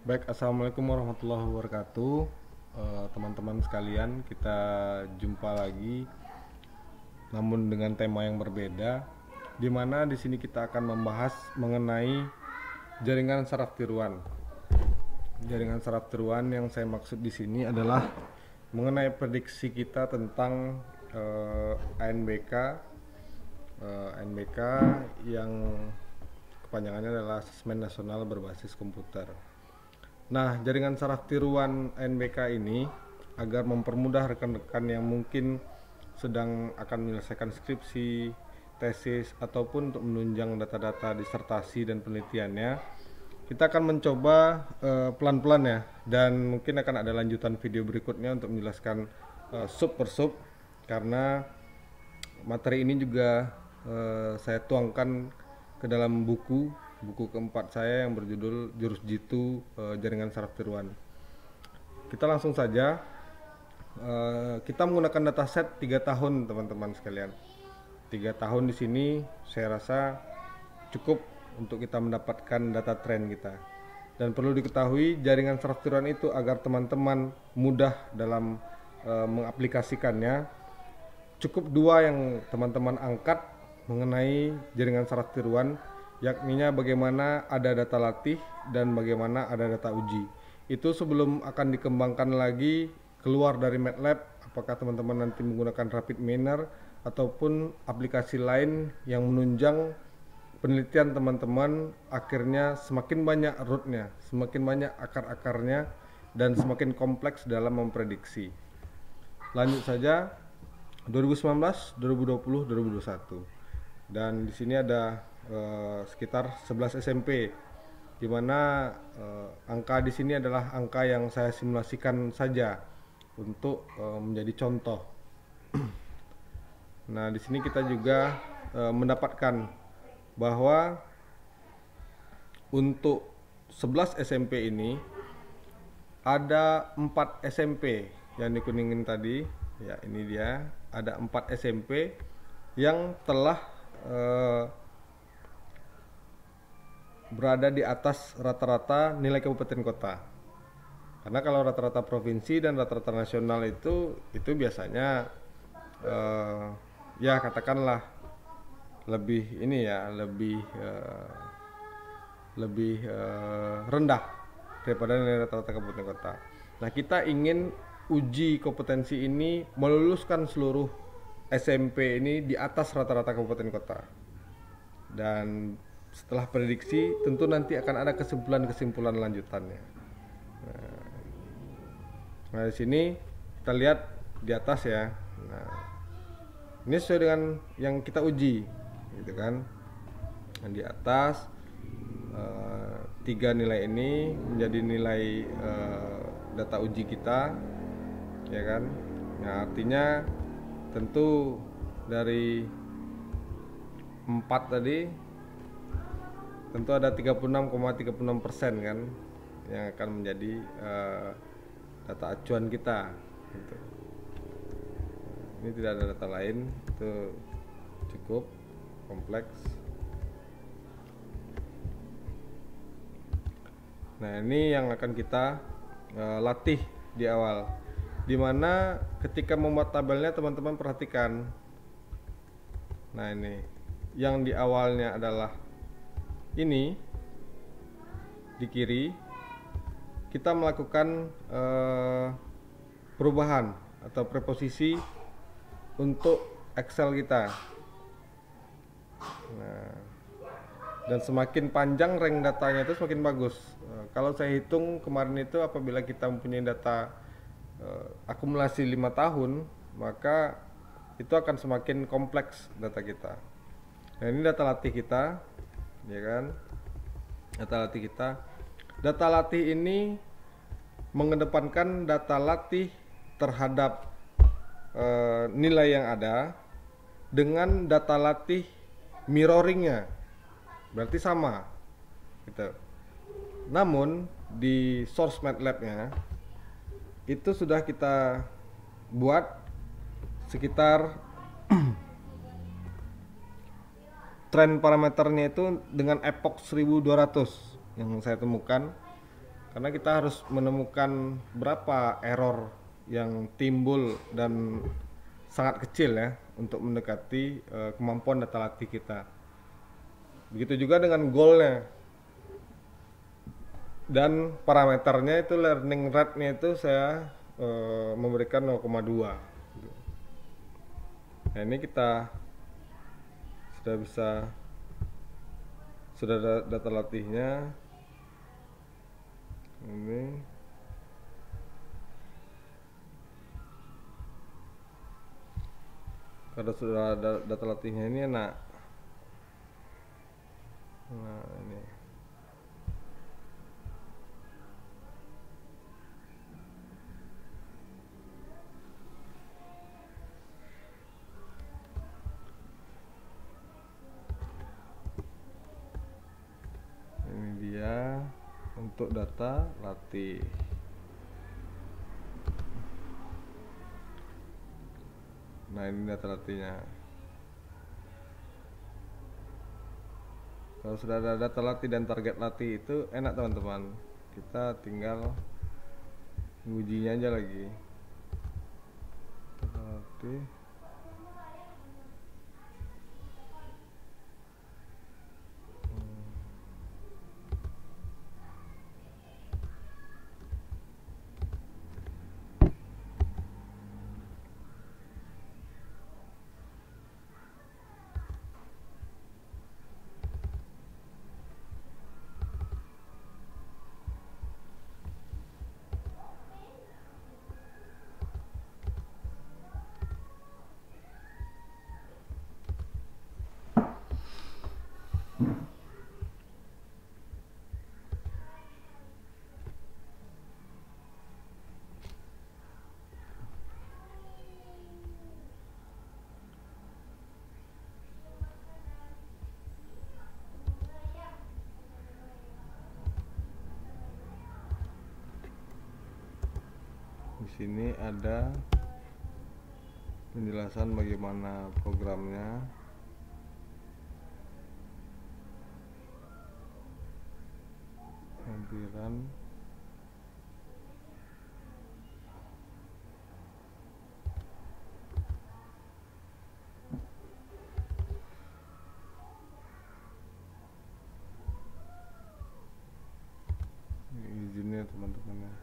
Baik, assalamualaikum warahmatullahi wabarakatuh. Teman-teman sekalian, kita jumpa lagi, namun dengan tema yang berbeda, di mana di sini kita akan membahas mengenai jaringan saraf tiruan. Jaringan saraf tiruan yang saya maksud di sini adalah mengenai prediksi kita tentang ANBK, ANBK yang kepanjangannya adalah Asesmen Nasional Berbasis Komputer. Nah, jaringan saraf tiruan NBK ini agar mempermudah rekan-rekan yang mungkin sedang akan menyelesaikan skripsi, tesis, ataupun untuk menunjang data-data disertasi dan penelitiannya, kita akan mencoba pelan-pelan ya, dan mungkin akan ada lanjutan video berikutnya untuk menjelaskan sub per sub, karena materi ini juga saya tuangkan ke dalam buku keempat saya yang berjudul Jurus Jitu Jaringan Saraf Tiruan. Kita langsung saja. Kita menggunakan dataset 3 tahun teman-teman sekalian. 3 tahun di sini saya rasa cukup untuk kita mendapatkan data tren kita. Dan perlu diketahui jaringan saraf tiruan itu agar teman-teman mudah dalam mengaplikasikannya, cukup dua yang teman-teman angkat mengenai jaringan saraf tiruan, yakninya bagaimana ada data latih dan bagaimana ada data uji. Itu sebelum akan dikembangkan lagi keluar dari MATLAB, apakah teman-teman nanti menggunakan Rapid Miner ataupun aplikasi lain yang menunjang penelitian teman-teman, akhirnya semakin banyak rootnya, semakin banyak akar-akarnya, dan semakin kompleks dalam memprediksi. Lanjut saja, 2019, 2020, 2021. Dan di sini ada sekitar 11 SMP, di mana angka di sini adalah angka yang saya simulasikan saja untuk menjadi contoh. Nah, di sini kita juga mendapatkan bahwa untuk 11 SMP ini ada 4 SMP yang dikuningin tadi, ya ini dia, ada 4 SMP yang telah berada di atas rata-rata nilai kabupaten kota. Karena kalau rata-rata provinsi dan rata-rata nasional itu biasanya ya katakanlah lebih ini ya, lebih rendah daripada nilai rata-rata kabupaten kota. Nah, kita ingin uji kompetensi ini meluluskan seluruh SMP ini di atas rata-rata kabupaten kota. Dan setelah prediksi tentu nanti akan ada kesimpulan-kesimpulan lanjutannya. Nah, di sini kita lihat di atas ya. Nah, ini sesuai dengan yang kita uji, gitu kan. Yang di atas 3 nilai ini menjadi nilai data uji kita, ya kan. Nah, artinya tentu dari 4 tadi tentu ada 36,36% kan yang akan menjadi data acuan kita gitu. Ini tidak ada data lain, itu cukup kompleks. Nah, ini yang akan kita latih di awal, dimana ketika membuat tabelnya teman-teman perhatikan. Nah, ini yang di awalnya adalah ini di kiri, kita melakukan perubahan atau preposisi untuk Excel kita. Nah, dan semakin panjang rank datanya itu semakin bagus. Kalau saya hitung kemarin itu, apabila kita mempunyai data akumulasi 5 tahun, maka itu akan semakin kompleks data kita. Nah, ini data latih kita, ya kan, data latih kita. Data latih ini mengedepankan data latih terhadap nilai yang ada dengan data latih mirroringnya, berarti sama gitu. Namun di source MATLAB-nya itu sudah kita buat sekitar tren parameternya itu dengan epoch 1200 yang saya temukan. karena kita harus menemukan berapa error yang timbul dan sangat kecil ya untuk mendekati kemampuan data latih kita. Begitu juga dengan goalnya dan parameternya. Itu learning rate-nya itu saya memberikan 0,2. Nah, ini kita sudah ada data latihnya. Ini kalau sudah ada data latihnya ini enak. Nah, ini dia untuk data latih. Nah, ini data latihnya. Kalau sudah ada data latih dan target latih itu enak teman-teman. Kita tinggal ngujinya aja lagi. Data latih. Di sini ada penjelasan bagaimana programnya. Lampiran izinnya teman-teman ya.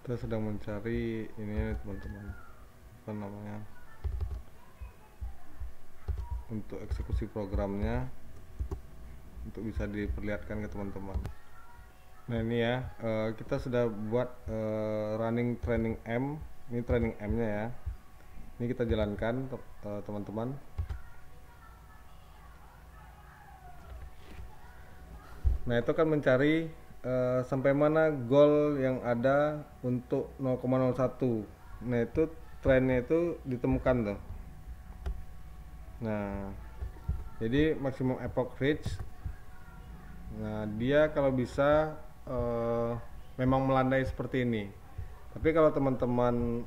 Kita sedang mencari ini teman-teman, apa namanya, untuk eksekusi programnya untuk bisa diperlihatkan ke teman-teman. Nah, ini ya, kita sudah buat running training M. Ini training M nya ya. Ini kita jalankan teman-teman. Nah, itu kan mencari sampai mana goal yang ada untuk 0,01. Nah, itu trennya itu ditemukan tuh. Nah, jadi maximum epoch reach. Nah, dia kalau bisa memang melandai seperti ini. Tapi kalau teman-teman